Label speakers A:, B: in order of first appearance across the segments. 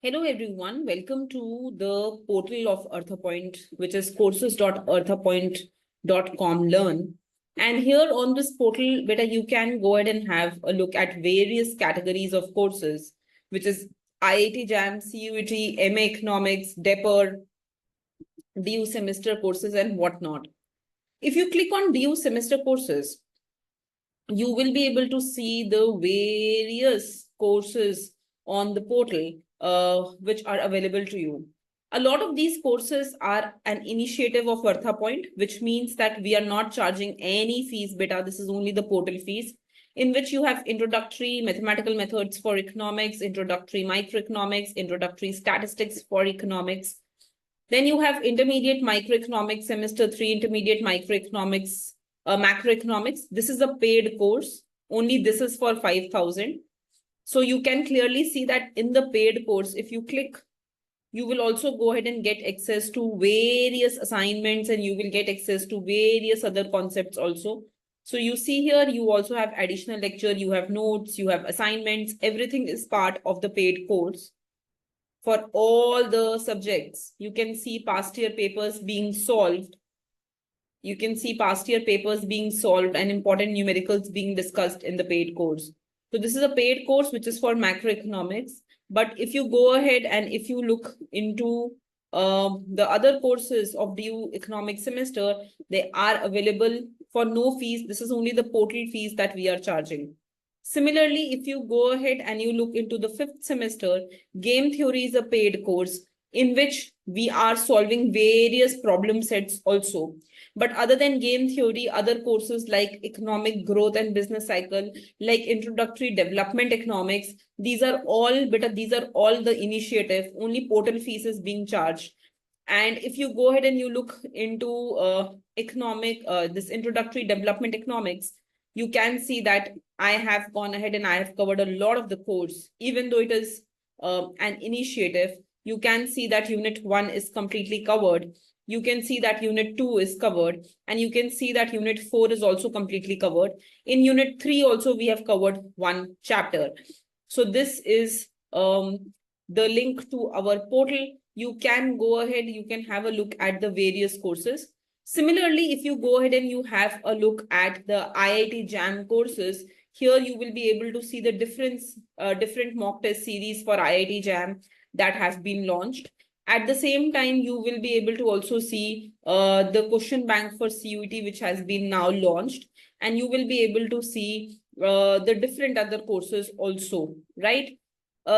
A: Hello everyone, welcome to the portal of EarthaPoint, which is courses.earthapoint.com learn. And here on this portal, beta, you can go ahead and have a look at various categories of courses, which is IIT JAM, CUET, MA Economics, DEPR, DU semester courses and whatnot. If you click on DU semester courses, you will be able to see the various courses on the portal which are available to you. A lot of these courses are an initiative of EarthaPoint, which means that we are not charging any fees, beta. This is only the portal fees, in which you have introductory mathematical methods for economics, introductory microeconomics, introductory statistics for economics. Then you have intermediate microeconomics, semester 3, intermediate microeconomics, macroeconomics. This is a paid course. Only this is for 5,000. So you can clearly see that in the paid course, if you click, you will also go ahead and get access to various assignments and you will get access to various other concepts also. So you see here, you also have additional lecture, you have notes, you have assignments, everything is part of the paid course. For all the subjects, you can see past year papers being solved. You can see past year papers being solved and important numericals being discussed in the paid course. So this is a paid course, which is for macroeconomics. But if you go ahead and if you look into the other courses of the economic semester, they are available for no fees. This is only the portal fees that we are charging. Similarly, if you go ahead and you look into the 5th semester, game theory is a paid course in which we are solving various problem sets also. But other than game theory, other courses like economic growth and business cycle, like introductory development economics, these are all the initiative, only portal fees is being charged. And if you go ahead and you look into this introductory development economics, you can see that I have gone ahead and I have covered a lot of the course, even though it is an initiative. You can see that unit 1 is completely covered. You can see that unit 2 is covered, and you can see that unit 4 is also completely covered. In unit 3 also, we have covered one chapter. So this is the link to our portal. You can go ahead, you can have a look at the various courses. Similarly, if you go ahead and you have a look at the IIT JAM courses, here you will be able to see the different mock test series for IIT JAM that have been launched. At the same time, you will be able to also see the question bank for CUET, which has been now launched, and you will be able to see the different other courses also, right?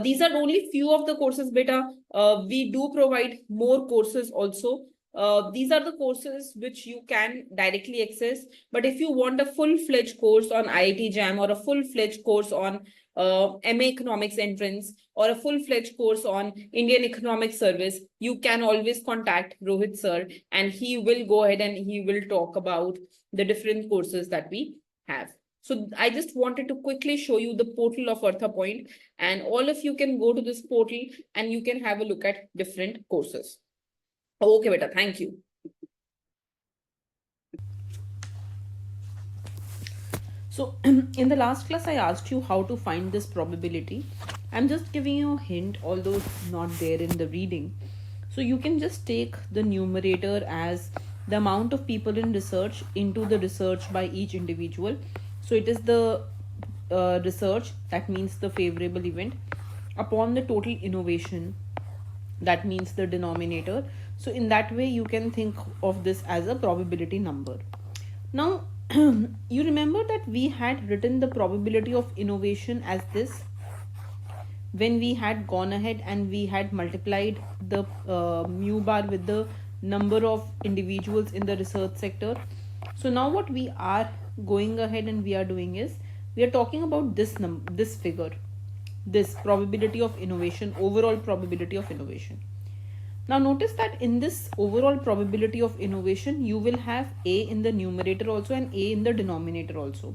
A: These are only few of the courses, beta. We do provide more courses also. These are the courses which you can directly access. But if you want a full-fledged course on IIT JAM or a full-fledged course on MA Economics entrance or a full-fledged course on Indian Economic Service, you can always contact Rohit sir and he will go ahead and he will talk about the different courses that we have. So I just wanted to quickly show you the portal of EarthaPoint, and all of you can go to this portal and you can have a look at different courses. Okay, beta, thank you.
B: So in the last class, I asked you how to find this probability. I'm just giving you a hint, although it's not there in the reading. So you can just take the numerator as the amount of people in research into the research by each individual. So it is the research, that means the favorable event, upon the total innovation, that means the denominator. So in that way, you can think of this as a probability number. Now, you remember that we had written the probability of innovation as this when we had gone ahead and we had multiplied the mu bar with the number of individuals in the research sector. So now what we are going ahead and we are doing is we are talking about this figure, this probability of innovation, overall probability of innovation. Now notice that in this overall probability of innovation, you will have A in the numerator also and A in the denominator also.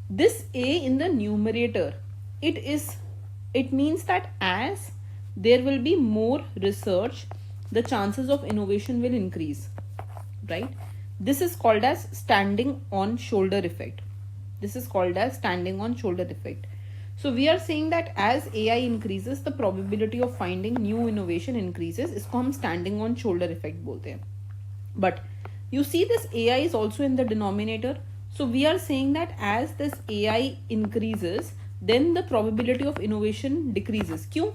B: This A in the numerator, it means that as there will be more research, the chances of innovation will increase, right? This is called as standing on shoulder effect. This is called as standing on shoulder effect. So we are saying that as AI increases, the probability of finding new innovation increases. इसको हम standing on shoulder effect बोलते हैं. But you see this AI is also in the denominator. So we are saying that as this AI increases, then the probability of innovation decreases. क्यों?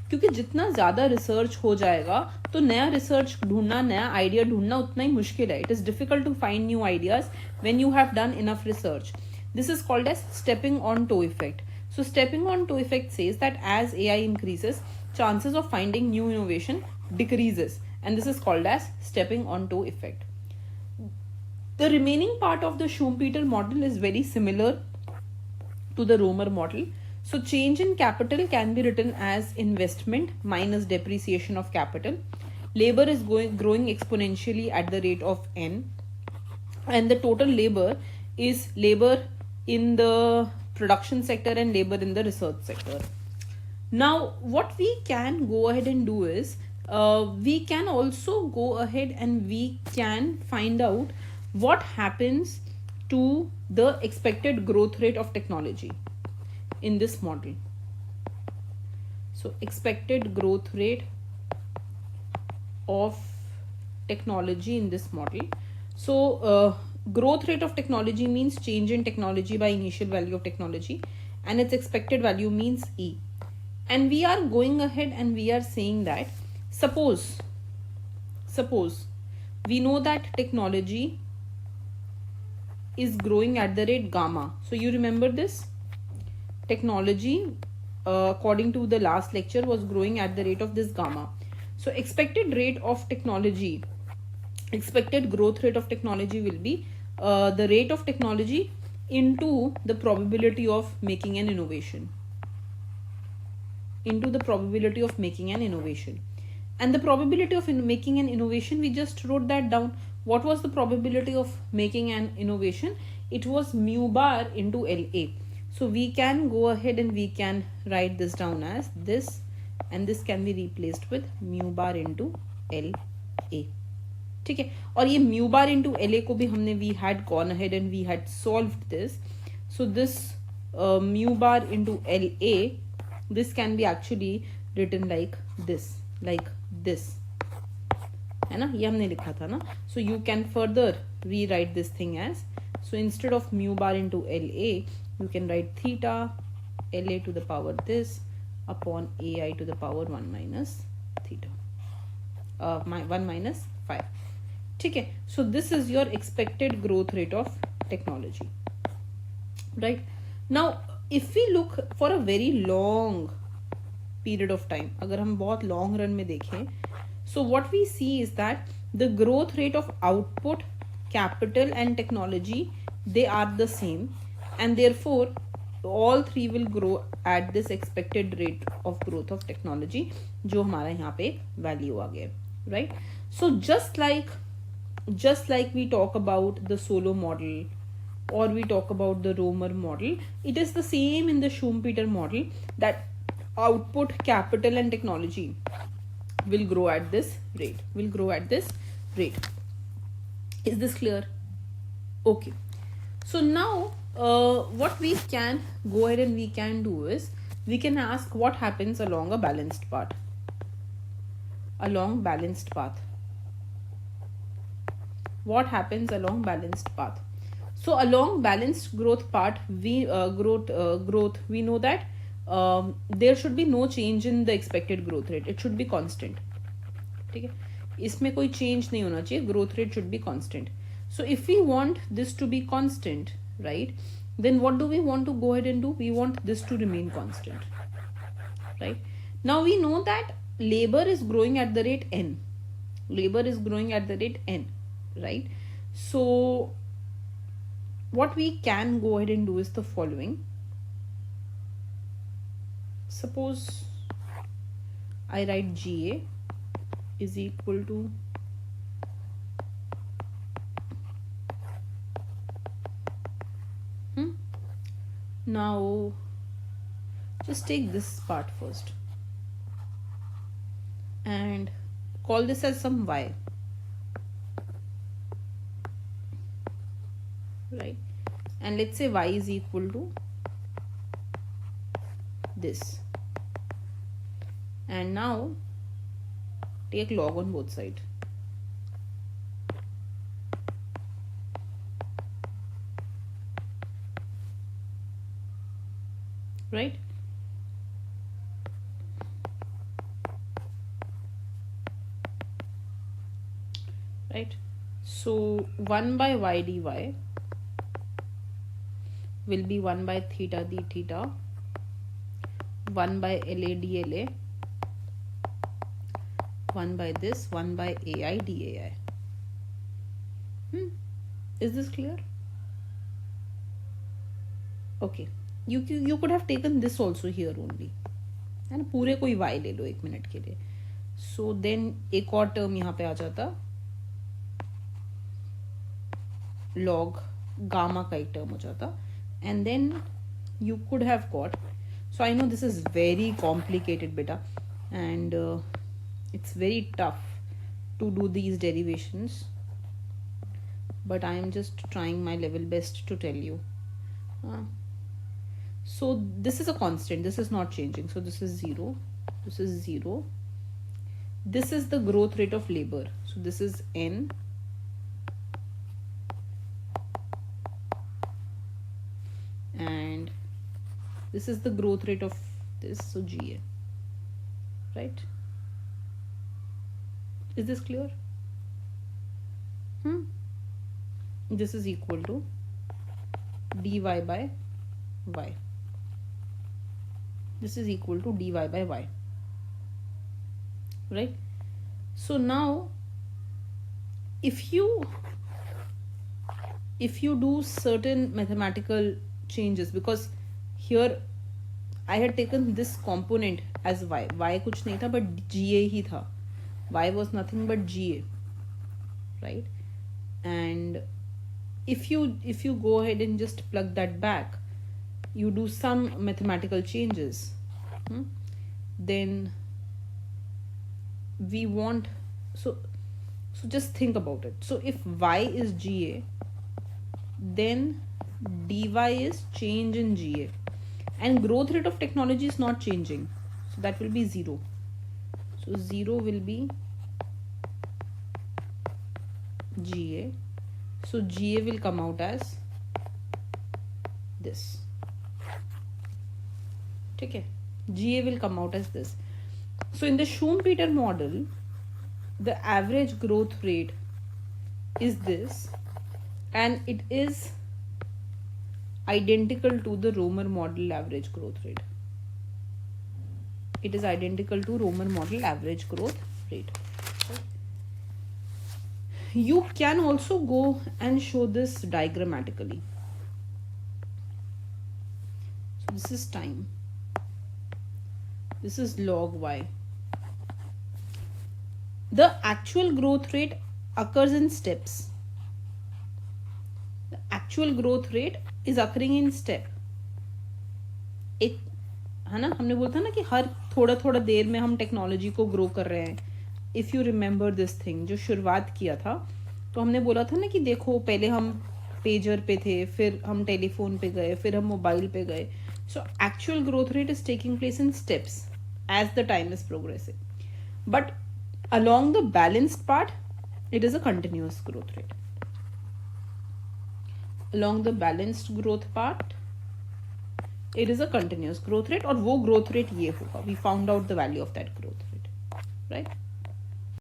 B: क्योंकि जितना ज़्यादा research हो जाएगा तो नया रिसर्च ढूंढना, नया आइडिया ढूंढना उतना ही मुश्किल है. It is difficult to find new ideas when you have done enough research. This is called as stepping on toe effect. So stepping on toe effect says that as AI increases, chances of finding new innovation decreases, and this is called as stepping on toe effect. The remaining part of the Schumpeter model is very similar to the Romer model. So change in capital can be written as investment minus depreciation of capital. Labor is growing exponentially at the rate of n, and the total labor is labor in the production sector and labor in the research sector. Now what we can go ahead and do is we can also go ahead and we can find out what happens to the expected growth rate of technology in this model. So expected growth rate of technology in this model. So growth rate of technology means change in technology by initial value of technology, and its expected value means E. And we are going ahead and we are saying that suppose we know that technology is growing at the rate gamma. So you remember this technology according to the last lecture was growing at the rate of this gamma. So expected rate of technology, expected growth rate of technology will be the rate of technology into the probability of making an innovation, into the probability of making an innovation. And the probability of making an innovation, we just wrote that down. What was the probability of making an innovation? It was mu bar into LA. So we can go ahead and we can write this down as this, and this can be replaced with mu bar into LA. ठीक है. और ये mu bar into LA को भी हमने we had gone ahead and we had solved this. So this mu bar into LA, this can be actually written like this, है ना, ये हमने लिखा था ना. So you can further rewrite this thing as, so instead of mu bar into LA, you can write theta LA to the power this upon AI to the power 1 minus theta, 1 minus 5. ठीक है. So this is your expected growth rate of technology, right? Now if we look for a very long period of time, अगर हम बहुत long run में देखें, so what we see is that the growth rate of output, capital and technology, they are the same, and therefore all three will grow at this expected rate of growth of technology, जो हमारा यहाँ पे value आ गया, right? So just like we talk about the Solow model or we talk about the Romer model, it is the same in the Schumpeter model, that output, capital and technology will grow at this rate, Is this clear? Okay. So now what we can go ahead and we can do is we can ask what happens along a balanced path. What happens along balanced path? So along balanced growth path, we we know that there should be no change in the expected growth rate. It should be constant. ठीक है, इसमें कोई change नहीं होना चाहिए. Growth rate should be constant. So if we want this to be constant, right, then what do we want to go ahead and do? We want this to remain constant, right? Now we know that labor is growing at the rate n. Right? So what we can go ahead and do is the following. Suppose I write GA is equal to now just take this part first and call this as some y, right? And let's say y is equal to this, and now take log on both sides. Right? Right? So 1 by y dy will be 1 by theta d theta, 1 by la d la, 1 by this, 1 by ai dai. Is this clear? Okay. You could have taken this also here only, है ना, पूरे कोई y ले लो 1 minute के लिए. So then एक और term यहाँ पे आ जाता, log gamma का एक टर्म हो जाता, and then you could have got, so I know this is very complicated beta, and it's very tough to do these derivations, but I am just trying my level best to tell you. So this is a constant, this is not changing, so this is 0, this is 0, this is the growth rate of labor, so this is n, and this is the growth rate of this, so GA. Right? Is this clear? This is equal to dy by y. This is equal to dy by y. Right? So now if you do certain mathematical changes, because here I had taken this component as y कुछ नहीं था but GA ही था, y was nothing but GA, right? And if you go ahead and just plug that back, you do some mathematical changes, then we want, so just think about it. So if y is GA, then dy is change in GA, and growth rate of technology is not changing, so that will be 0. So 0 will be GA, so GA will come out as this. Okay, GA will come out as this. So in the Schumpeter model, the average growth rate is this, and it is identical to the Romer model average growth rate. It is identical to Romer model average growth rate. You can also go and show this diagrammatically. So this is time. This is log y. The actual growth rate occurs in steps. The actual growth rate is occurring in step. एक है ना, हमने बोला था ना कि हर थोड़ा थोड़ा देर में हम टेक्नोलॉजी को ग्रो कर रहे हैं. If you remember this thing, जो शुरुआत किया था, तो हमने बोला था ना कि देखो पहले हम पेजर पे थे, फिर हम टेलीफोन पे गए, फिर हम मोबाइल पे गए. So actual growth rate is taking place in steps as the time is progressing, but along the balanced part it is a continuous growth rate. Along the balanced growth part it is a continuous growth rate, और वो growth rate ये होगा. We found out the value of that growth rate, right?